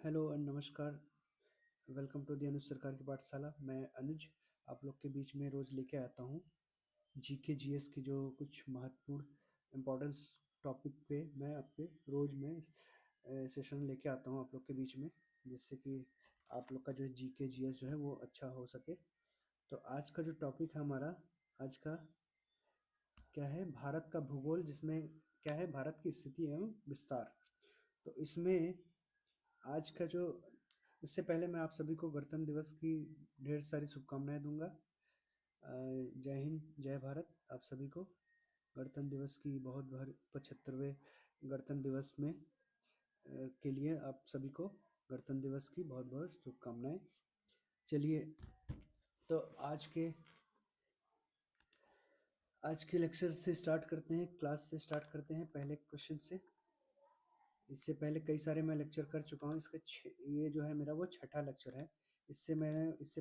Hello और नमस्कार। Welcome to the अनुज सरकार की पाठशाला। मैं अनुज आप लोग के बीच में रोज़ लेके आता हूँ जीके जीएस की जो कुछ महत्वपूर्ण इम्पोर्टेंस टॉपिक पे मैं आपके रोज़ में सेशन लेके आता हूँ आप लोग के बीच में, जिससे कि आप लोग का जो जीके जीएस जो है वो अच्छा हो सके। तो आज का जो टॉपिक है हमारा आज का क्या है, भारत का भूगोल, जिसमें क्या है भारत की स्थिति एवं विस्तार। तो इसमें आज का जो इससे पहले मैं आप सभी को गणतंत्र दिवस की ढेर सारी शुभकामनाएं दूंगा। जय हिंद, जय भारत आप सभी को। गणतंत्र दिवस की बहुत भर 75वें गणतंत्र दिवस में के लिए आप सभी को गणतंत्र दिवस की बहुत बहुत शुभकामनाएं। चलिए, तो आज के लेक्चर से स्टार्ट करते हैं, क्लास से स्टार्ट करते हैं पहले क्वेश्चन से। इससे पहले कई सारे मैं लेक्चर कर चुका हूँ। ये जो है मेरा वो छठा लेक्चर है। इससे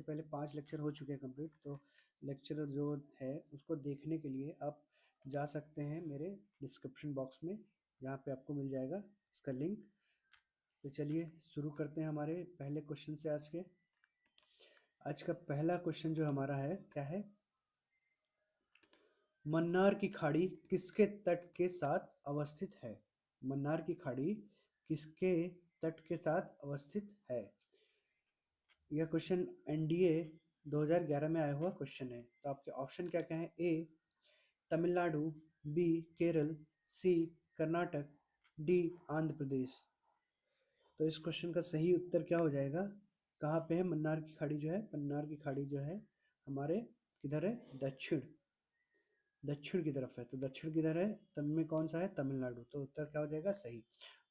पहले 5 लेक्चर हो चुके हैं कंप्लीट। तो लेक्चर जो है उसको देखने के लिए आप जा सकते हैं मेरे डिस्क्रिप्शन बॉक्स में, जहाँ पे आपको मिल जाएगा इसका लिंक। तो चलिए शुरू करते हैं हमारे पहले क्वेश्चन से। आज का पहला क्वेश्चन जो हमारा है क्या है, मन्नार की खाड़ी किसके तट के साथ अवस्थित है? मन्नार की खाड़ी किसके तट के साथ अवस्थित है? यह क्वेश्चन एनडीए 2011 में आया हुआ क्वेश्चन है। तो आपके ऑप्शन क्या क्या है? ए तमिलनाडु, बी केरल, सी कर्नाटक, डी आंध्र प्रदेश। तो इस क्वेश्चन का सही उत्तर क्या हो जाएगा? कहाँ पे है मन्नार की खाड़ी जो है? मन्नार की खाड़ी जो है हमारे किधर है? दक्षिण की तरफ है। तो दक्षिण किधर है? तब में कौन सा है? तमिलनाडु। तो उत्तर क्या हो जाएगा? सही।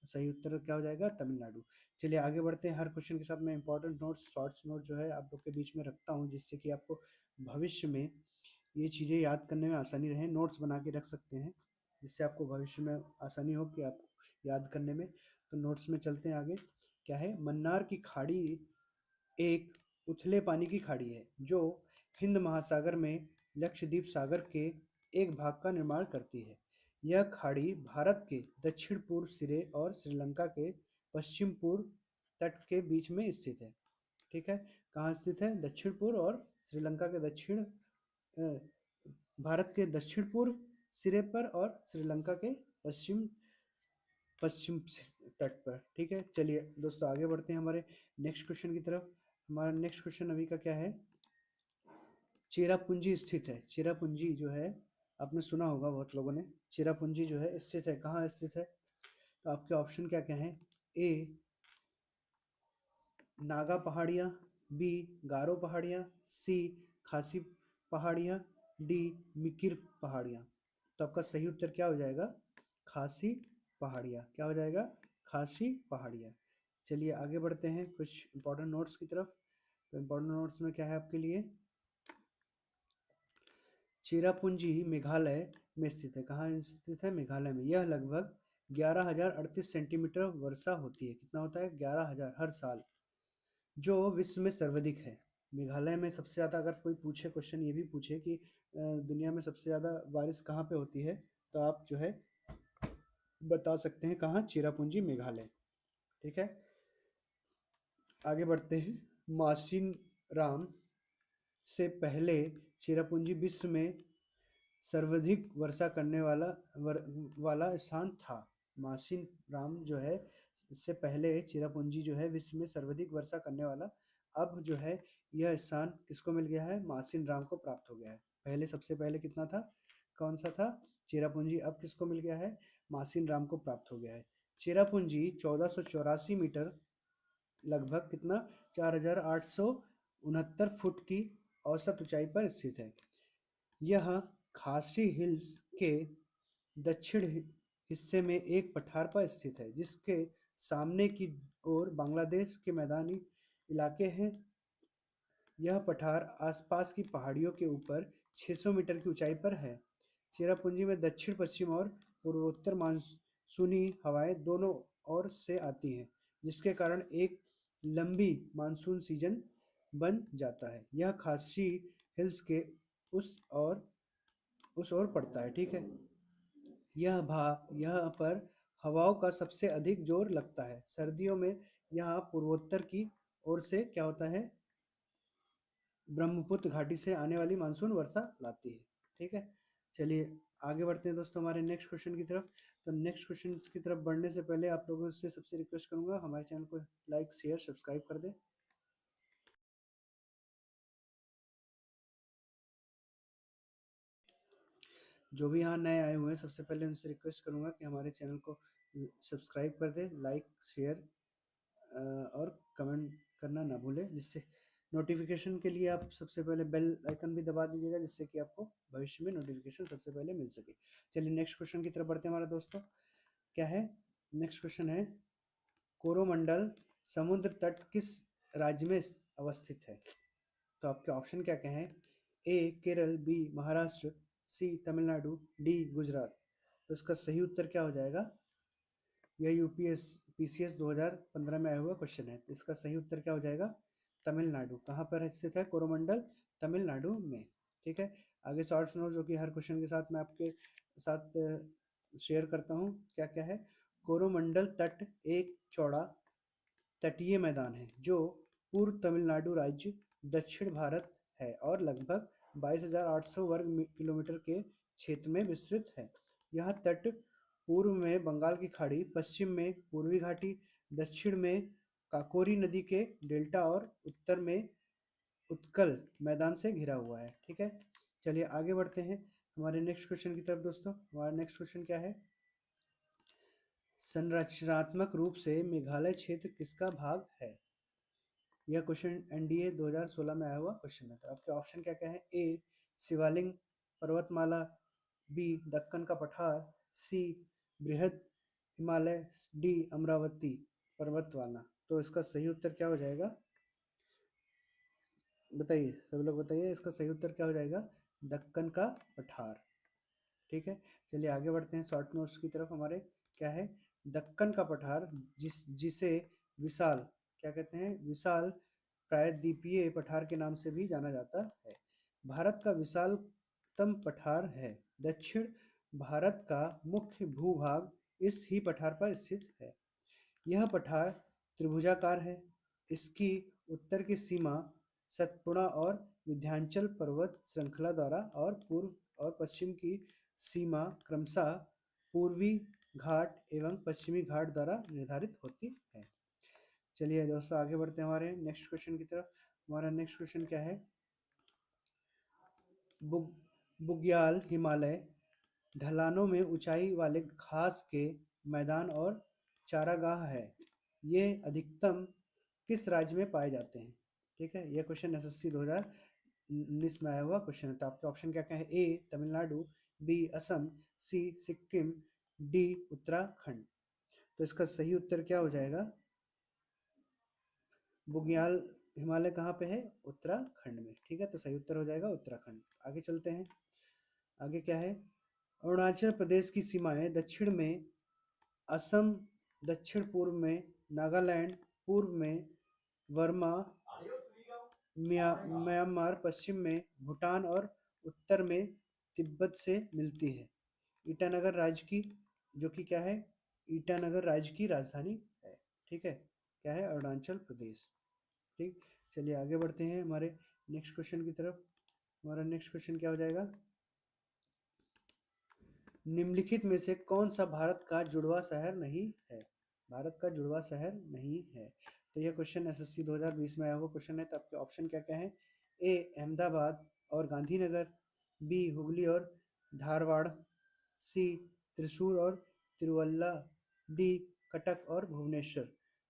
सही उत्तर क्या हो जाएगा? तमिलनाडु। चलिए आगे बढ़ते हैं। हर क्वेश्चन के साथ मैं इंपॉर्टेंट नोट्स, शॉर्ट्स नोट जो है आप लोग के बीच में रखता हूँ, जिससे कि आपको भविष्य में ये चीज़ें याद करने में आसानी रहे। नोट्स बना के रख सकते हैं, जिससे आपको भविष्य में आसानी हो कि आप याद करने में। तो नोट्स में चलते हैं आगे। क्या है? मन्नार की खाड़ी एक उथले पानी की खाड़ी है जो हिंद महासागर में लक्षद्वीप सागर के एक भाग का निर्माण करती है। यह खाड़ी भारत के दक्षिण पूर्व सिरे और श्रीलंका के पश्चिम पूर्व तट के बीच में स्थित है। ठीक है, कहाँ स्थित है? दक्षिण पूर्व और श्रीलंका के भारत के दक्षिण पूर्व सिरे पर और श्रीलंका के पश्चिम पश्चिम तट पर। ठीक है, चलिए दोस्तों आगे बढ़ते हैं हमारे नेक्स्ट क्वेश्चन की तरफ। हमारा नेक्स्ट क्वेश्चन अभी का क्या है? चेरापूंजी स्थित है। चेरापूंजी जो है आपने सुना होगा बहुत लोगों ने। चेरापूंजी जो है स्थित है, कहाँ स्थित है? तो आपके ऑप्शन क्या क्या हैं? ए नागा पहाड़ियाँ, बी गारो पहाड़ियाँ, सी खासी पहाड़ियाँ, डी मिकिर पहाड़ियाँ। तो आपका सही उत्तर क्या हो जाएगा? खासी पहाड़ियाँ। क्या हो जाएगा? खासी पहाड़ियाँ। चलिए आगे बढ़ते हैं कुछ इंपॉर्टेंट नोट्स की तरफ। तो इंपॉर्टेंट नोट्स में क्या है आपके लिए? चेरापूंजी मेघालय में स्थित है। कहाँ स्थित है? मेघालय में। यह लगभग 11,038 सेंटीमीटर वर्षा होती है। कितना होता है? 11,000 हर साल, जो विश्व में सर्वाधिक है। मेघालय में सबसे ज़्यादा, अगर कोई पूछे क्वेश्चन ये भी पूछे कि दुनिया में सबसे ज़्यादा बारिश कहाँ पे होती है, तो आप जो है बता सकते हैं कहाँ? चेरापूंजी मेघालय। ठीक है, आगे बढ़ते हैं। मासिन राम से पहले चेरापूंजी विश्व में सर्वाधिक वर्षा करने वाला स्थान था। मासिन राम जो है इससे पहले चेरापूंजी जो है विश्व में सर्वाधिक वर्षा करने वाला, अब जो है यह स्थान किसको मिल गया है? मासिन राम को प्राप्त हो गया है। पहले सबसे पहले कितना था? कौन सा था? चेरापूंजी। अब किसको मिल गया है? मासिन राम को प्राप्त हो गया है। चेरापूंजी 1484 मीटर, लगभग कितना? 4,869 फुट की औसत ऊंचाई पर स्थित है। यह खासी हिल्स के दक्षिण हिस्से में एक पठार पर स्थित है, जिसके सामने की ओर बांग्लादेश के मैदानी इलाके हैं। यह पठार आसपास की पहाड़ियों के ऊपर 600 मीटर की ऊंचाई पर है। चेरापूंजी में दक्षिण पश्चिम और पूर्वोत्तर मानसूनी हवाएं दोनों ओर से आती हैं, जिसके कारण एक लंबी मानसून सीजन बन जाता है। यह खासी हिल्स के उस ओर पड़ता है। ठीक है, यहाँ पर हवाओं का सबसे अधिक जोर लगता है। सर्दियों में यहाँ पूर्वोत्तर की ओर से क्या होता है, ब्रह्मपुत्र घाटी से आने वाली मानसून वर्षा लाती है। ठीक है, चलिए आगे बढ़ते हैं दोस्तों हमारे नेक्स्ट क्वेश्चन की तरफ। तो नेक्स्ट क्वेश्चन की तरफ बढ़ने से पहले आप लोगों से सबसे रिक्वेस्ट करूंगा, हमारे चैनल को लाइक शेयर सब्सक्राइब कर दें। जो भी यहाँ नए आए हुए हैं, सबसे पहले उनसे रिक्वेस्ट करूंगा कि हमारे चैनल को सब्सक्राइब कर दें, लाइक शेयर और कमेंट करना ना भूलें, जिससे नोटिफिकेशन के लिए आप सबसे पहले बेल आइकन भी दबा दीजिएगा, जिससे कि आपको भविष्य में नोटिफिकेशन सबसे पहले मिल सके। चलिए नेक्स्ट क्वेश्चन की तरफ बढ़ते हैं हमारे दोस्तों। क्या है नेक्स्ट क्वेश्चन है, कोरोमंडल समुद्र तट किस राज्य में अवस्थित है? तो आपके ऑप्शन क्या क्या हैं? ए केरल, बी महाराष्ट्र, सी तमिलनाडु, डी गुजरात। तो इसका सही उत्तर क्या हो जाएगा? यह यूपीएस पीसीएस 2015 में आया हुआ क्वेश्चन है। तो इसका सही उत्तर क्या हो जाएगा? तमिलनाडु। कहाँ पर स्थित है कोरोमंडल? तमिलनाडु में। ठीक है, आगे शॉर्ट्स नोट जो कि हर क्वेश्चन के साथ मैं आपके साथ शेयर करता हूँ। क्या क्या है? कोरोमंडल तट एक चौड़ा तटीय मैदान है जो पूर्व तमिलनाडु राज्य, दक्षिण भारत है और लगभग 22,800 वर्ग किलोमीटर के क्षेत्र में विस्तृत है। यह तट पूर्व में बंगाल की खाड़ी, पश्चिम में पूर्वी घाटी, दक्षिण में काकोरी नदी के डेल्टा और उत्तर में उत्कल मैदान से घिरा हुआ है। ठीक है, चलिए आगे बढ़ते हैं हमारे नेक्स्ट क्वेश्चन की तरफ दोस्तों। हमारा नेक्स्ट क्वेश्चन क्या है? संरचनात्मक रूप से मेघालय क्षेत्र किसका भाग है? यह क्वेश्चन एनडीए 2016 में आया हुआ क्वेश्चन है। तो आपके ऑप्शन क्या क्या है? ए शिवालिक पर्वतमाला, बी दक्कन का पठार, सी बृहद हिमालय, डी अमरावती पर्वतमाला। तो इसका सही उत्तर क्या हो जाएगा? बताइए, सब लोग बताइए, इसका सही उत्तर क्या हो जाएगा? दक्कन का पठार। ठीक है, चलिए आगे बढ़ते हैं शॉर्ट नोट्स की तरफ हमारे। क्या है? दक्कन का पठार जिसे विशाल, क्या कहते हैं, विशाल प्रायद्वीपीय पठार के नाम से भी जाना जाता है, भारत का विशालतम पठार है। दक्षिण भारत का मुख्य भूभाग इस ही पठार पर स्थित है। यह पठार त्रिभुजाकार है। इसकी उत्तर की सीमा सतपुड़ा और विंध्याचल पर्वत श्रृंखला द्वारा और पूर्व और पश्चिम की सीमा क्रमशः पूर्वी घाट एवं पश्चिमी घाट द्वारा निर्धारित होती है। चलिए दोस्तों आगे बढ़ते हैं हमारे नेक्स्ट क्वेश्चन की तरफ। हमारा नेक्स्ट क्वेश्चन क्या है? बुग बुग्याल हिमालय ढलानों में ऊंचाई वाले घास के मैदान और चारागाह है। ये अधिकतम किस राज्य में पाए जाते हैं? ठीक है, यह क्वेश्चन एसएससी 2019 में आया हुआ क्वेश्चन है। तो आपके ऑप्शन क्या क्या है? ए तमिलनाडु, बी असम, सी सिक्किम, डी उत्तराखंड। तो इसका सही उत्तर क्या हो जाएगा? बुग्याल हिमालय कहाँ पे है? उत्तराखंड में। ठीक है, तो सही उत्तर हो जाएगा उत्तराखंड। आगे चलते हैं। आगे क्या है? अरुणाचल प्रदेश की सीमाएं दक्षिण में असम, दक्षिण पूर्व में नागालैंड, पूर्व में वर्मा म्यांमार, पश्चिम में भूटान और उत्तर में तिब्बत से मिलती है। ईटानगर राज्य की, जो कि क्या है, ईटानगर राज्य की राजधानी है। ठीक है, क्या है? अरुणाचल प्रदेश। ठीक, चलिए आगे बढ़ते हैं हमारे नेक्स्ट क्वेश्चन की तरफ। हमारा नेक्स्ट क्वेश्चन क्या हो जाएगा? निम्नलिखित में से कौन सा भारत का जुड़वा शहर नहीं है? भारत का जुड़वा शहर नहीं है। तो यह क्वेश्चन एसएससी 2020 में आया हुआ क्वेश्चन है। तो आपके ऑप्शन क्या क्या है? ए अहमदाबाद और गांधीनगर, बी हुगली और धारवाड़, सी त्रिशूर और तिरुवल्ला, डी कटक और भुवनेश्वर।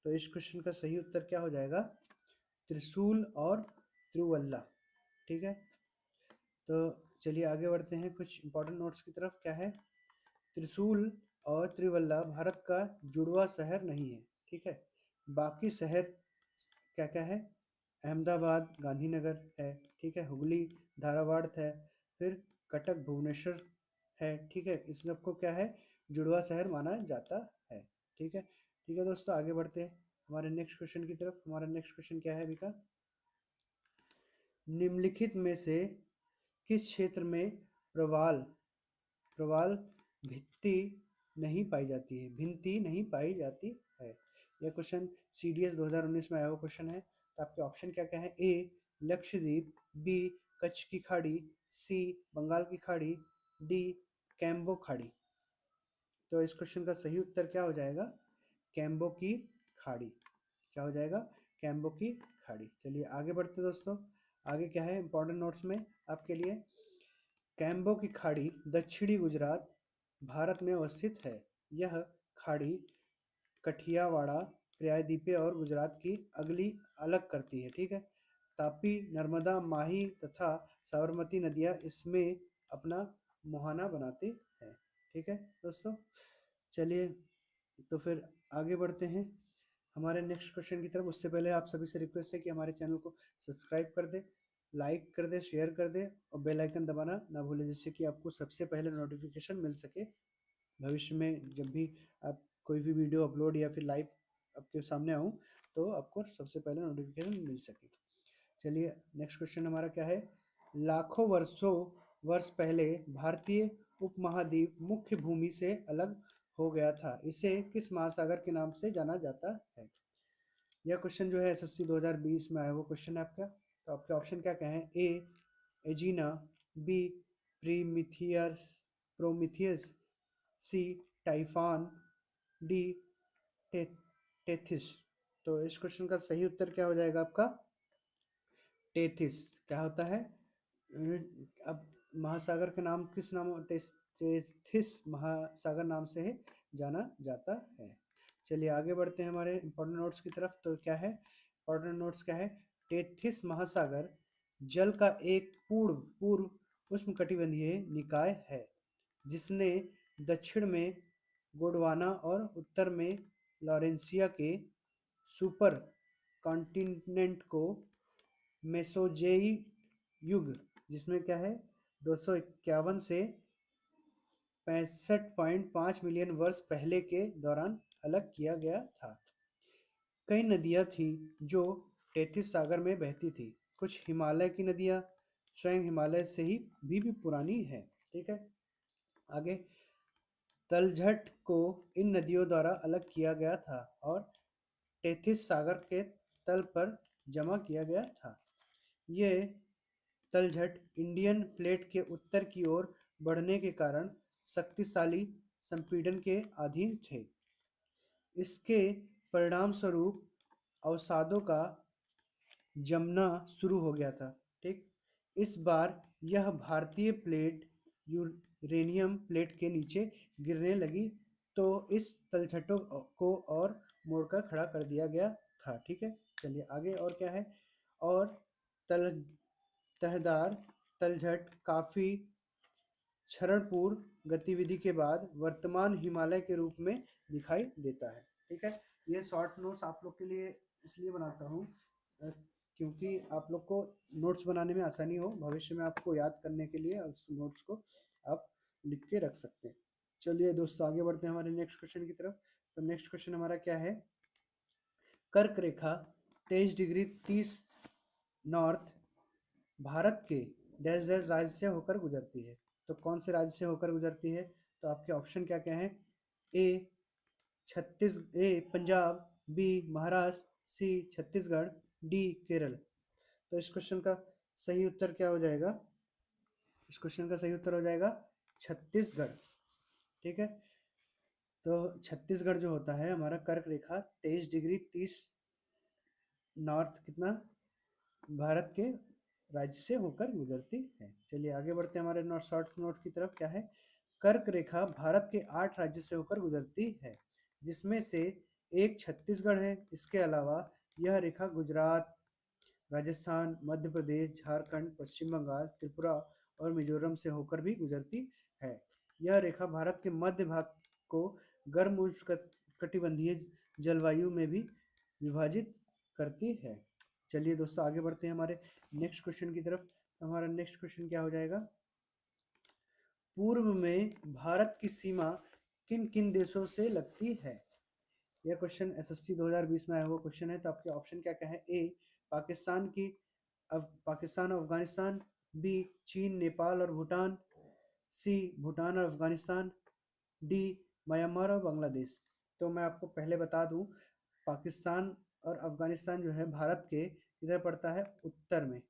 तो इस क्वेश्चन का सही उत्तर क्या हो जाएगा? त्रिशूल और तिरुवल्ला। ठीक है, तो चलिए आगे बढ़ते हैं कुछ इंपॉर्टेंट नोट्स की तरफ। क्या है? त्रिशूल और त्रिवल्ला भारत का जुड़वा शहर नहीं है। ठीक है, बाकी शहर क्या क्या है? अहमदाबाद गांधीनगर है, ठीक है, हुगली धारावाड़ है, फिर कटक भुवनेश्वर है। ठीक है, इस सबको क्या है? जुड़वा शहर माना जाता है। ठीक है, ठीक है दोस्तों, आगे बढ़ते हैं हमारे नेक्स्ट क्वेश्चन की तरफ। हमारा नेक्स्ट क्वेश्चन क्या है अभी का? निम्नलिखित में से किस क्षेत्र में प्रवाल प्रवाल भित्ति नहीं पाई जाती है? भित्ति नहीं पाई जाती है। यह क्वेश्चन CDS 2019 में आया हुआ क्वेश्चन है। तो आपके ऑप्शन क्या क्या है? ए लक्षद्वीप, बी कच्छ की खाड़ी, सी बंगाल की खाड़ी, डी कैम्बो खाड़ी। तो इस क्वेश्चन का सही उत्तर क्या हो जाएगा? कैम्बो की खाड़ी। क्या हो जाएगा? कैम्बो की खाड़ी। चलिए आगे बढ़ते दोस्तों। आगे क्या है इंपॉर्टेंट नोट्स में आपके लिए? कैम्बो की खाड़ी दक्षिणी गुजरात भारत में अवस्थित है। यह खाड़ी कठियावाड़ा, प्रायद्वीपीय और गुजरात की अगली अलग करती है। ठीक है। तापी, नर्मदा, माही तथा साबरमती नदियाँ इसमें अपना मुहाना बनाती हैं। ठीक है दोस्तों। चलिए तो फिर आगे बढ़ते हैं हमारे नेक्स्ट क्वेश्चन की तरफ। उससे पहले आप सभी से रिक्वेस्ट है कि हमारे चैनल को सब्सक्राइब कर दें, लाइक कर दें, शेयर कर दें और बेल आइकन दबाना ना भूलें, जिससे कि आपको सबसे पहले नोटिफिकेशन मिल सके भविष्य में जब भी आप कोई भी वीडियो अपलोड या फिर लाइव आपके सामने आऊँ तो आपको सबसे पहले नोटिफिकेशन मिल सके। चलिए नेक्स्ट क्वेश्चन हमारा क्या है? लाखों वर्ष पहले भारतीय उपमहाद्वीप मुख्य भूमि से अलग हो गया था। इसे किस महासागर के नाम से जाना जाता है? यह क्वेश्चन जो है SSC 2020 में आया वो क्वेश्चन है आपका। तो आपके ऑप्शन क्या क्या है? ए एजिना, बी प्रीमिथियस प्रोमिथियस, सी टाइफान, डी टे, टेथिस। तो इस क्वेश्चन का सही उत्तर क्या हो जाएगा आपका? टेथिस। क्या होता है? अब महासागर का नाम किस नाम टेथिस महासागर नाम से है जाना जाता है। चलिए आगे बढ़ते हैं हमारे इंपॉर्टेंट नोट्स की तरफ। तो क्या है इंपॉर्टेंट नोट्स क्या है? टेथिस महासागर जल का एक पूर्व पूर्व उष्णकटिबंधीय निकाय है, जिसने दक्षिण में गोंडवाना और उत्तर में लॉरेंसिया के सुपर कॉन्टिनेंट को मेसोजेई युग, जिसमें क्या है 251 से 65.5 मिलियन वर्ष पहले के दौरान अलग किया गया था। कई नदियां थी जो टेथिस सागर में बहती थी। कुछ हिमालय की नदियां स्वयं हिमालय से ही भी पुरानी है। ठीक है। आगे तलछट को इन नदियों द्वारा अलग किया गया था और टेथिस सागर के तल पर जमा किया गया था। ये तलछट इंडियन प्लेट के उत्तर की ओर बढ़ने के कारण शक्तिशाली संपीड़न के अधीन थे। इसके परिणामस्वरूप अवसादों का जमना शुरू हो गया था। ठीक। इस बार यह भारतीय प्लेट यूरेनियम प्लेट के नीचे गिरने लगी, तो इस तलछटों को और मोड़कर खड़ा कर दिया गया था। ठीक है। चलिए आगे और क्या है? और तल तहदार तलछट काफ़ी क्षरणपूर्ण गतिविधि के बाद वर्तमान हिमालय के रूप में दिखाई देता है। ठीक है। ये शॉर्ट नोट्स आप लोग के लिए इसलिए बनाता हूँ क्योंकि आप लोग को नोट्स बनाने में आसानी हो, भविष्य में आपको याद करने के लिए उस नोट्स को आप लिख के रख सकते हैं। चलिए दोस्तों आगे बढ़ते हैं हमारे नेक्स्ट क्वेश्चन की तरफ। तो नेक्स्ट क्वेश्चन हमारा क्या है? कर्क रेखा 23 डिग्री 30 नॉर्थ भारत के डैश डैश राज्य से होकर गुजरती है। तो कौन से राज्य से होकर गुजरती है? तो आपके ऑप्शन क्या क्या हैं? ए पंजाब, बी महाराष्ट्र, सी छत्तीसगढ़, डी केरल। तो इस क्वेश्चन का सही उत्तर क्या हो जाएगा? इस क्वेश्चन का सही उत्तर हो जाएगा छत्तीसगढ़। ठीक है। तो छत्तीसगढ़ जो होता है हमारा कर्क रेखा 23 डिग्री 30 नॉर्थ कितना भारत के राज्य से होकर गुजरती है। चलिए आगे बढ़ते हैं हमारे शॉर्ट नोट की तरफ। क्या है? कर्क रेखा भारत के 8 राज्यों से होकर गुजरती है, जिसमें से एक छत्तीसगढ़ है। इसके अलावा यह रेखा गुजरात, राजस्थान, मध्य प्रदेश, झारखंड, पश्चिम बंगाल, त्रिपुरा और मिजोरम से होकर भी गुजरती है। यह रेखा भारत के मध्य भाग को गर्म उष्णकटिबंधीय जलवायु में भी विभाजित करती है। चलिए दोस्तों आगे बढ़ते हैं हमारे नेक्स्ट क्वेश्चन की तरफ। हमारा नेक्स्ट क्वेश्चन क्या हो जाएगा? पूर्व में भारत की सीमा किन किन देशों से लगती है? यह क्वेश्चन SSC 2020 में आया हुआ क्वेश्चन है। तो आपके ऑप्शन क्या क्या है? ए पाकिस्तान और अफगानिस्तान, बी चीन, नेपाल और भूटान, सी भूटान और अफगानिस्तान, डी म्यांमार और बांग्लादेश। तो मैं आपको पहले बता दूं पाकिस्तान और अफगानिस्तान जो है भारत के किधर पड़ता है, उत्तर में,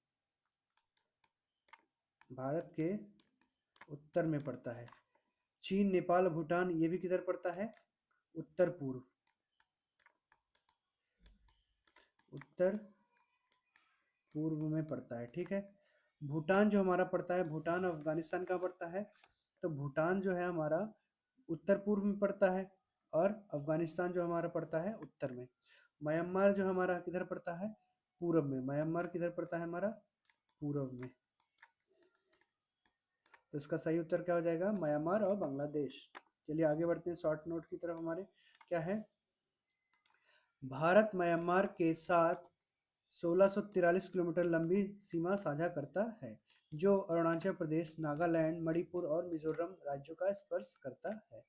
भारत के उत्तर में पड़ता है। चीन, नेपाल, भूटान ये भी किधर पड़ता है, उत्तर पूर्व, उत्तर पूर्व में पड़ता है, ठीक है। भूटान जो हमारा पड़ता है, भूटान अफगानिस्तान का पड़ता है, तो भूटान जो है हमारा उत्तर पूर्व में पड़ता है और अफगानिस्तान जो हमारा पड़ता है उत्तर में। म्यांमार जो हमारा किधर पड़ता है, पूर्व में, म्यांमार किधर पड़ता है हमारा, पूर्व में। तो इसका सही उत्तर क्या हो जाएगा, म्यांमार और बांग्लादेश। चलिए आगे बढ़ते हैं शॉर्ट नोट की तरफ। हमारे क्या है, भारत म्यांमार के साथ 1643 किलोमीटर लंबी सीमा साझा करता है, जो अरुणाचल प्रदेश, नागालैंड, मणिपुर और मिजोरम राज्यों का स्पर्श करता है।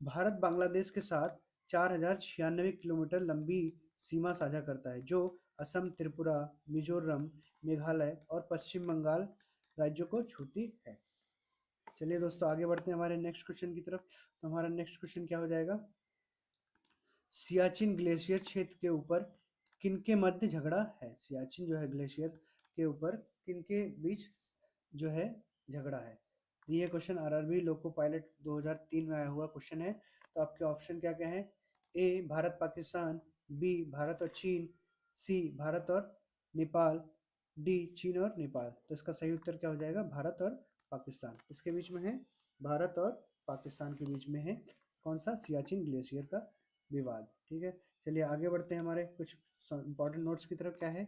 भारत बांग्लादेश के साथ 4096 किलोमीटर लंबी सीमा साझा करता है, जो असम, त्रिपुरा, मिजोरम, मेघालय और पश्चिम बंगाल राज्यों को छूती है। चलिए दोस्तों आगे बढ़ते हैं हमारे नेक्स्ट क्वेश्चन की तरफ। तो हमारा नेक्स्ट क्वेश्चन क्या हो जाएगा, सियाचिन ग्लेशियर क्षेत्र के ऊपर किनके मध्य झगड़ा है। सियाचिन जो है ग्लेशियर के ऊपर किनके बीच जो है झगड़ा है। ये क्वेश्चन आरआरबी लोको पायलट 2003 में आया हुआ क्वेश्चन है। तो आपके ऑप्शन क्या क्या है, ए भारत पाकिस्तान, बी भारत और चीन, सी भारत और नेपाल, डी चीन और नेपाल। तो इसका सही उत्तर क्या हो जाएगा, भारत और पाकिस्तान। इसके बीच में है, भारत और पाकिस्तान के बीच में है कौन सा, सियाचिन ग्लेशियर का विवाद, ठीक है। चलिए आगे बढ़ते हैं हमारे कुछ इंपॉर्टेंट नोट्स की तरफ। क्या है,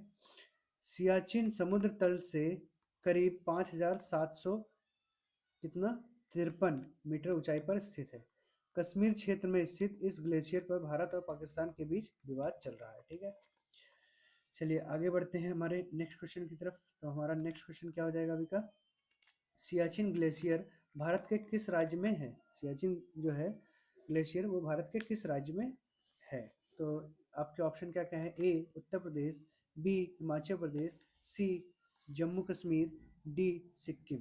सियाचिन समुद्र तल से करीब 5700 कितना 53 मीटर ऊंचाई पर स्थित है। कश्मीर क्षेत्र में स्थित इस ग्लेशियर पर भारत और पाकिस्तान के बीच विवाद चल रहा है, ठीक है। चलिए आगे बढ़ते हैं हमारे नेक्स्ट क्वेश्चन की तरफ। तो हमारा नेक्स्ट क्वेश्चन क्या हो जाएगा अभी का, सियाचिन ग्लेशियर भारत के किस राज्य में है। सियाचिन जो है ग्लेशियर वो भारत के किस राज्य में है। तो आपके ऑप्शन क्या क्या है, ए उत्तर प्रदेश, बी हिमाचल प्रदेश, सी जम्मू कश्मीर, डी सिक्किम।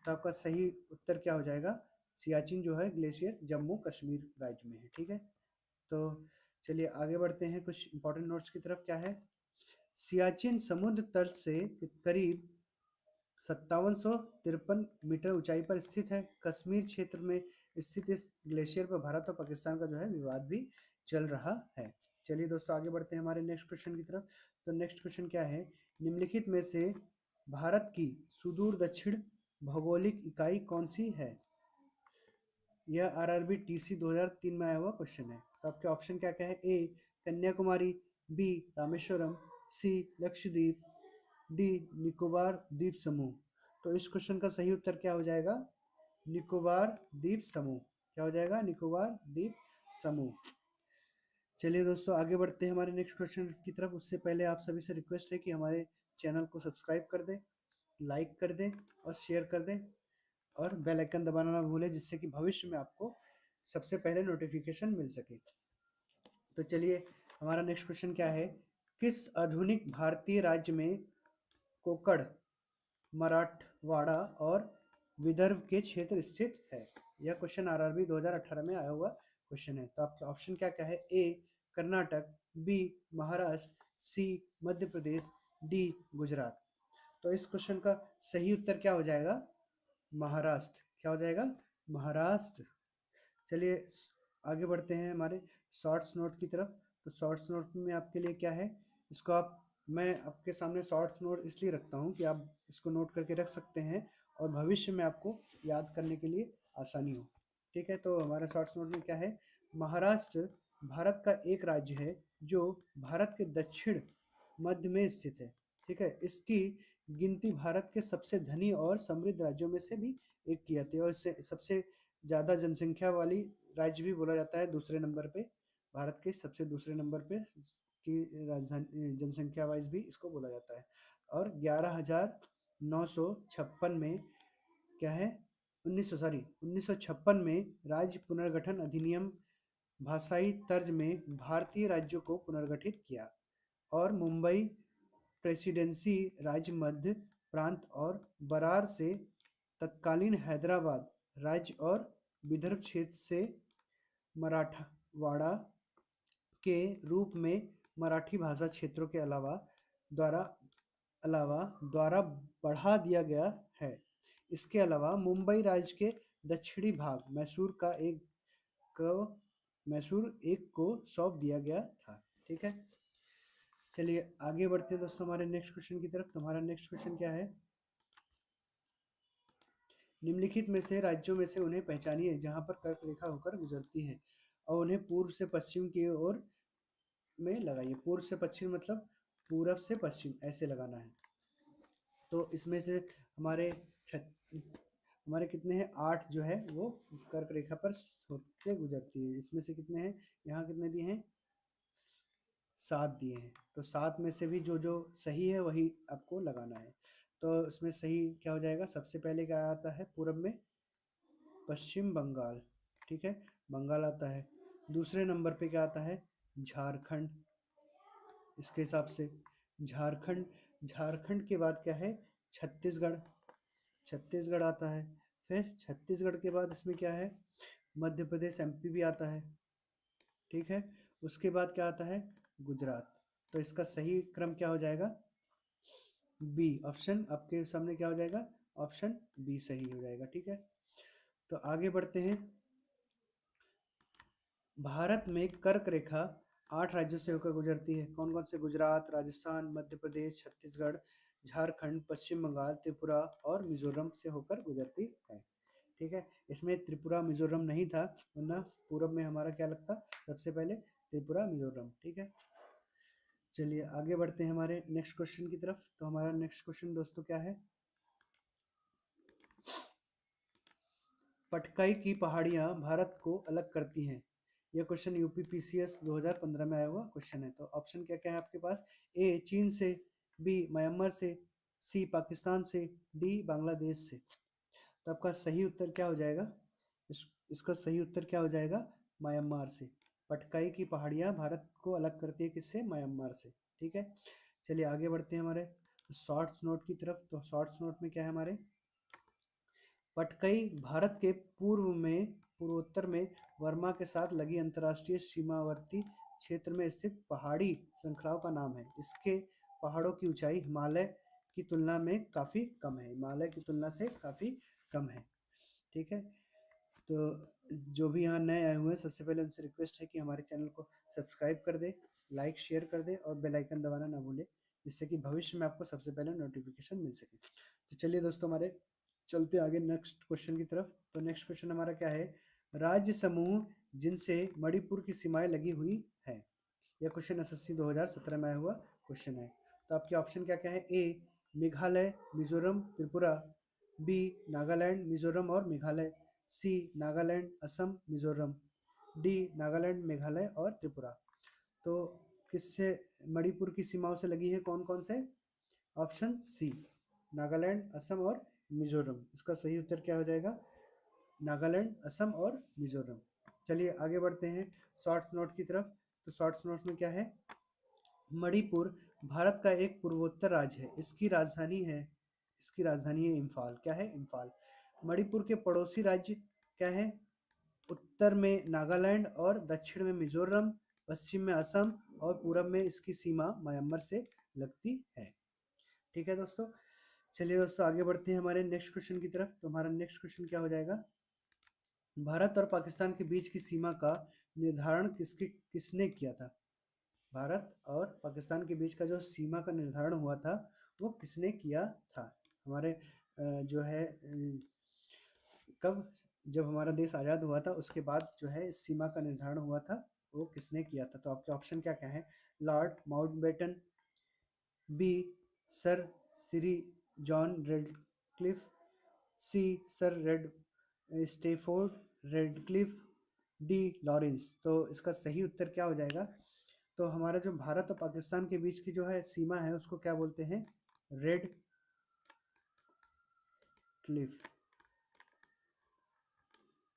तो आपका सही उत्तर क्या हो जाएगा, सियाचिन जो है ग्लेशियर जम्मू कश्मीर राज्य में है, ठीक है। तो चलिए आगे बढ़ते हैं कुछ इंपॉर्टेंट नोट्स की तरफ। क्या है, सियाचिन समुद्र तल से करीब 5753 मीटर ऊंचाई पर स्थित है। कश्मीर क्षेत्र में स्थित इस ग्लेशियर पर भारत और पाकिस्तान का जो है विवाद भी चल रहा है। चलिए दोस्तों आगे बढ़ते हैं हमारे नेक्स्ट क्वेश्चन की तरफ। तो नेक्स्ट क्वेश्चन क्या है, निम्नलिखित में से भारत की सुदूर दक्षिण भौगोलिक इकाई कौन सी है। यह आरआरबी टीसी 2003 में आया हुआ क्वेश्चन है। तो आपके ऑप्शन क्या क्या है, ए कन्याकुमारी, बी रामेश्वरम, सी लक्षद्वीप, डी निकोबार द्वीप समूह। तो इस क्वेश्चन का सही उत्तर क्या हो जाएगा, निकोबार द्वीप समूह। क्या हो जाएगा, निकोबार द्वीप समूह। चलिए दोस्तों आगे बढ़ते हैं हमारे नेक्स्ट क्वेश्चन की तरफ। उससे पहले आप सभी से रिक्वेस्ट है कि हमारे चैनल को सब्सक्राइब कर दें, लाइक कर दें और शेयर कर दें और बेल आइकन दबाना ना भूलें, जिससे कि भविष्य में आपको सबसे पहले नोटिफिकेशन मिल सके। तो चलिए हमारा नेक्स्ट क्वेश्चन क्या है, किस आधुनिक भारतीय राज्य में कोकण, मराठवाड़ा और विदर्भ के क्षेत्र स्थित है। यह क्वेश्चन आरआरबी 2018 में आया हुआ क्वेश्चन है। तो आपके ऑप्शन क्या क्या है, ए कर्नाटक, बी महाराष्ट्र, सी मध्य प्रदेश, डी गुजरात। तो इस क्वेश्चन का सही उत्तर क्या हो जाएगा, महाराष्ट्र। क्या हो जाएगा, महाराष्ट्र। चलिए आगे बढ़ते हैं हमारे शॉर्ट्स नोट की तरफ। तो शॉर्ट्स नोट में आपके लिए क्या है, इसको आप, मैं आपके सामने शॉर्ट्स नोट इसलिए रखता हूँ कि आप इसको नोट करके रख सकते हैं और भविष्य में आपको याद करने के लिए आसानी हो, ठीक है। तो हमारे शॉर्ट्स नोट में क्या है, महाराष्ट्र भारत का एक राज्य है जो भारत के दक्षिण मध्य में स्थित है, ठीक है। इसकी गिनती भारत के सबसे धनी और समृद्ध राज्यों में से भी एक की जाती है और इसे सबसे ज़्यादा जनसंख्या वाली राज्य भी बोला जाता है। दूसरे नंबर पे, भारत के सबसे दूसरे नंबर पे की राजधानी जनसंख्या वाइज भी इसको बोला जाता है। और 11,956 में क्या है, 1956 में राज्य पुनर्गठन अधिनियम भाषाई तर्ज में भारतीय राज्यों को पुनर्गठित किया और मुंबई प्रेसिडेंसी राज्य मध्य प्रांत और बरार से तत्कालीन हैदराबाद राज्य और विदर्भ क्षेत्र से मराठवाड़ा के रूप में मराठी भाषा क्षेत्रों के द्वारा द्वारा बढ़ा दिया गया है। इसके अलावा मुंबई राज्य के दक्षिणी भाग मैसूर एक को सौंप दिया गया था। ठीक है, चलिए आगे बढ़ते हैं दोस्तों हमारे नेक्स्ट क्वेश्चन की तरफ। तुम्हारा नेक्स्ट क्वेश्चन क्या है? निम्नलिखित में से राज्यों में से उन्हें पहचानिए जहां पर कर्क रेखा होकर गुजरती है और उन्हें पूर्व से पश्चिम की ओर में लगाइए। पूर्व से पश्चिम मतलब पूरब से पश्चिम ऐसे लगाना है। तो इसमें से हमारे हमारे कितने हैं? 8 जो है वो कर्क रेखा पर होते गुजरती है। इसमें से कितने हैं? यहाँ कितने दिए हैं? 7 दिए हैं। तो 7 में से भी जो जो सही है वही आपको लगाना है। तो इसमें सही क्या हो जाएगा? सबसे पहले क्या आता है पूरब में? पश्चिम बंगाल। ठीक है, बंगाल आता है। दूसरे नंबर पे क्या आता है? झारखंड। इसके हिसाब से झारखंड, झारखंड के बाद क्या है? छत्तीसगढ़। छत्तीसगढ़ आता है। फिर छत्तीसगढ़ के बाद इसमें क्या है? मध्य प्रदेश, एमपी भी आता है। ठीक है, उसके बाद क्या आता है? गुजरात। तो इसका सही क्रम क्या हो जाएगा? बी ऑप्शन आपके सामने क्या हो जाएगा? ऑप्शन बी सही हो जाएगा। ठीक है, तो आगे बढ़ते हैं। भारत में कर्क रेखा 8 राज्यों से होकर गुजरती है। कौन कौन से? गुजरात, राजस्थान, मध्य प्रदेश, छत्तीसगढ़, झारखंड, पश्चिम बंगाल, त्रिपुरा और मिजोरम से होकर गुजरती है। ठीक है, इसमें त्रिपुरा मिजोरम नहीं था, वरना पूरब में हमारा क्या लगता? सबसे पहले त्रिपुरा मिजोरम। ठीक है, चलिए आगे बढ़ते हैं हमारे नेक्स्ट क्वेश्चन की तरफ। तो हमारा नेक्स्ट क्वेश्चन दोस्तों क्या है? पटकाई की पहाड़ियां भारत को अलग करती हैं। यह क्वेश्चन यूपी पीसीएस 2015 में आया हुआ क्वेश्चन है। तो ऑप्शन क्या क्या है आपके पास? ए चीन से, बी म्यांमार से, सी पाकिस्तान से, डी बांग्लादेश से। तो आपका सही उत्तर क्या हो जाएगा? इसका सही उत्तर क्या हो जाएगा? म्यांमार से। पटकाई की पहाड़ियां भारत को अलग करती है किससे? म्यांमार से। ठीक है, चलिए आगे बढ़ते हैं हमारे शॉर्ट्स नोट की तरफ। तो शॉर्ट्स नोट में क्या है हमारे? पटकई भारत के पूर्वोत्तर में वर्मा के साथ लगी अंतर्राष्ट्रीय सीमावर्ती क्षेत्र में स्थित पहाड़ी श्रृंखलाओं का नाम है। इसके पहाड़ों की ऊंचाई हिमालय की तुलना में काफ़ी कम है। हिमालय की तुलना से काफ़ी कम है। ठीक है, तो जो भी यहाँ नए आए हुए हैं सबसे पहले उनसे रिक्वेस्ट है कि हमारे चैनल को सब्सक्राइब कर दे, लाइक शेयर कर दे और बेल आइकन दबाना ना भूले, जिससे कि भविष्य में आपको सबसे पहले नोटिफिकेशन मिल सके। तो चलिए दोस्तों हमारे चलते आगे नेक्स्ट क्वेश्चन की तरफ। तो नेक्स्ट क्वेश्चन हमारा क्या है? राज्य समूह जिनसे मणिपुर की सीमाएं लगी हुई है। यह क्वेश्चन एसएससी 2017 में आया हुआ क्वेश्चन है। तो आपके ऑप्शन क्या क्या है? ए मेघालय, मिजोरम, त्रिपुरा, बी नागालैंड, मिजोरम और मेघालय, सी नागालैंड, असम, मिजोरम, डी नागालैंड, मेघालय और त्रिपुरा। तो किससे मणिपुर की सीमाओं से लगी है? कौन कौन से? ऑप्शन सी नागालैंड, असम और मिजोरम। इसका सही उत्तर क्या हो जाएगा? नागालैंड, असम और मिजोरम। चलिए आगे बढ़ते हैं शॉर्ट्स नोट की तरफ। तो शॉर्ट्स नोट में क्या है? मणिपुर भारत का एक पूर्वोत्तर राज्य है। इसकी राजधानी है इम्फाल। क्या है? इम्फाल। मणिपुर के पड़ोसी राज्य क्या है? उत्तर में नागालैंड और दक्षिण में मिजोरम, पश्चिम में असम और पूरब में इसकी सीमा म्यांमार से लगती है। ठीक है दोस्तों, चलिए दोस्तों आगे बढ़ते हैं हमारे नेक्स्ट क्वेश्चन की तरफ। तो हमारा नेक्स्ट क्वेश्चन क्या हो जाएगा? भारत और पाकिस्तान के बीच की सीमा का निर्धारण किसने किया था? भारत और पाकिस्तान के बीच का जो सीमा का निर्धारण हुआ था वो किसने किया था? हमारे जो है कब? जब हमारा देश आज़ाद हुआ था उसके बाद जो है इस सीमा का निर्धारण हुआ था, वो किसने किया था? तो आपके ऑप्शन क्या क्या है? Lord Mountbatten, B Sir Shri John Radcliffe, C Sir Stafford Radcliffe, D Lawrence. तो इसका सही उत्तर क्या हो जाएगा? तो हमारा जो भारत और पाकिस्तान के बीच की जो है सीमा है उसको क्या बोलते हैं? Red Cliff.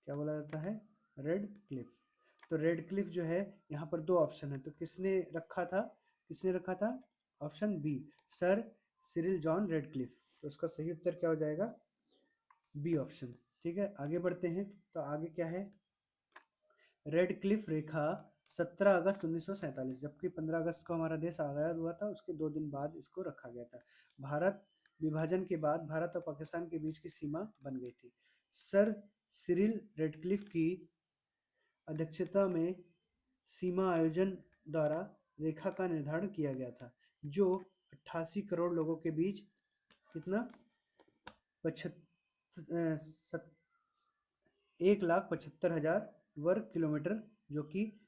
क्या बोला जाता है? Red Cliff. तो रेड क्लिफ जो है, यहाँ पर दो ऑप्शन है, तो किसने रखा था? किसने रखा था? Option B sir Cyril John Radcliffe. तो उसका सही उत्तर क्या हो जाएगा? B option. ठीक है, आगे बढ़ते हैं। तो आगे क्या है? रेड क्लिफ रेखा 17 अगस्त 1947, जबकि 15 अगस्त को हमारा देश आज़ाद हुआ था, उसके 2 दिन बाद इसको रखा गया था। भारत विभाजन के बाद भारत और पाकिस्तान के बीच की सीमा बन गई थी। सर सिरिल रेडक्लिफ की अध्यक्षता में सीमा आयोजन द्वारा रेखा का निर्धारण किया गया था, जो 88 करोड़ लोगों के बीच कितना 1,75,000 वर्ग किलोमीटर, जो कि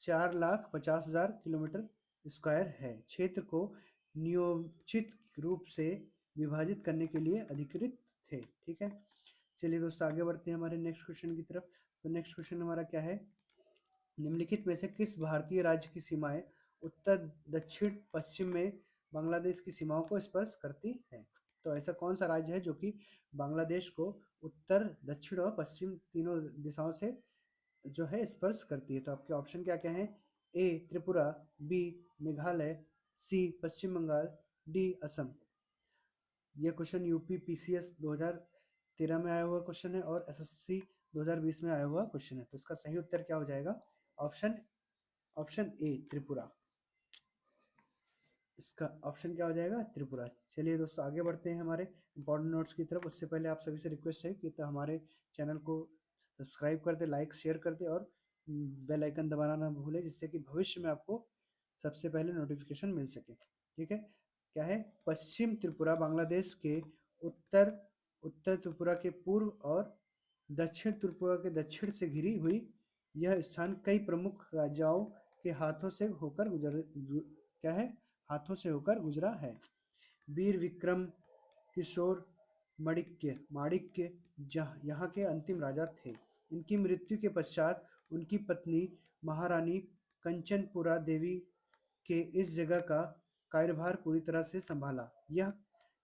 4,50,000 किलोमीटर स्क्वायर है, क्षेत्र को नियोजित रूप से विभाजित करने के लिए अधिकृत थे। ठीक है, चलिए दोस्तों आगे बढ़ते हैं हमारे नेक्स्ट क्वेश्चन की तरफ। तो नेक्स्ट क्वेश्चन हमारा क्या है, निम्नलिखित में से किस भारतीय राज्य की सीमाएं उत्तर दक्षिण पश्चिम में बांग्लादेश की सीमाओं को स्पर्श करती हैं? तो ऐसा कौन सा राज्य है जो कि बांग्लादेश को उत्तर दक्षिण और पश्चिम तीनों दिशाओं से जो है स्पर्श करती है? तो आपके ऑप्शन क्या क्या हैं? ए त्रिपुरा, बी मेघालय, सी पश्चिम बंगाल, डी असम। ये क्वेश्चन यूपी पीसीएस 2013 में आया हुआ क्वेश्चन है और एसएससी 2020 में आया हुआ क्वेश्चन है। तो इसका सही उत्तर क्या हो जाएगा? Option option A Tripura. इसका ऑप्शन क्या हो जाएगा? त्रिपुरा। चलिए दोस्तों आगे बढ़ते हैं हमारे इंपॉर्टेंट नोट्स की तरफ। उससे पहले आप सभी से रिक्वेस्ट है कि तो हमारे चैनल को सब्सक्राइब कर दे, लाइक शेयर कर दे और बेल आइकन दबाना ना भूलें, जिससे कि भविष्य में आपको सबसे पहले नोटिफिकेशन मिल सके। ठीक है, क्या है? पश्चिम त्रिपुरा बांग्लादेश के उत्तर उत्तर त्रिपुरा के पूर्व और दक्षिण त्रिपुरा के दक्षिण से घिरी हुई यह स्थान कई प्रमुख राजाओं के हाथों से होकर क्या है? हाथों से होकर गुजरा है। वीर विक्रम किशोर माणिक्य यहाँ के अंतिम राजा थे। इनकी मृत्यु के पश्चात उनकी पत्नी महारानी कंचनपुरा देवी के इस जगह का कार्यभार पूरी तरह से संभाला। यह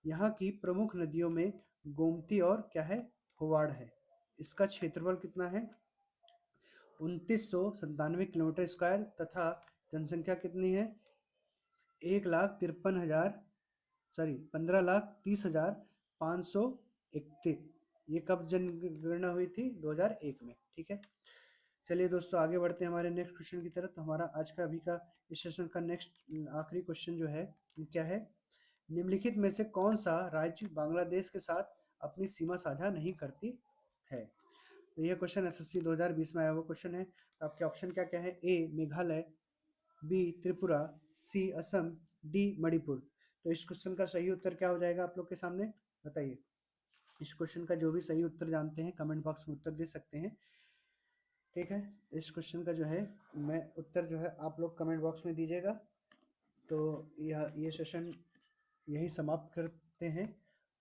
यहाँ की प्रमुख नदियों में गोमती और क्या है? होवाड़ है। इसका क्षेत्रफल कितना है? 2997 किलोमीटर स्क्वायर तथा जनसंख्या कितनी है? 15,30,531। ये कब जनगणना हुई थी? 2001 में। ठीक है, चलिए दोस्तों आगे बढ़ते हैं हमारे नेक्स्ट क्वेश्चन की तरफ। तो हमारा आज का अभी का इस सेशन का नेक्स्ट आखिरी क्वेश्चन जो है क्या है, निम्नलिखित में से कौन सा राज्य बांग्लादेश के साथ अपनी सीमा साझा नहीं करती है? तो यह क्वेश्चन एसएससी 2020 में आया हुआ क्वेश्चन है। तो आपके ऑप्शन क्या क्या है? ए मेघालय, बी त्रिपुरा, सी असम, डी मणिपुर। तो इस क्वेश्चन का सही उत्तर क्या हो जाएगा आप लोग के सामने? बताइए। इस क्वेश्चन का जो भी सही उत्तर जानते हैं कमेंट बॉक्स में उत्तर दे सकते हैं। ठीक है, इस क्वेश्चन का जो है मैं उत्तर जो है आप लोग कमेंट बॉक्स में दीजिएगा। तो ये सेशन यही समाप्त करते हैं।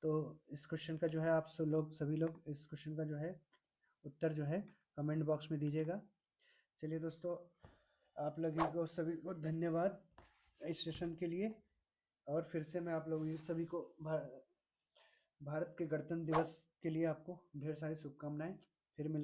तो इस क्वेश्चन का जो है आप सभी लोग इस क्वेश्चन का जो है उत्तर जो है कमेंट बॉक्स में दीजिएगा। चलिए दोस्तों, आप लोगों को सभी को धन्यवाद इस सेशन के लिए। और फिर से मैं आप लोगों सभी को भारत के गणतंत्र दिवस के लिए आपको ढेर सारी शुभकामनाएं। फिर मिलते हैं।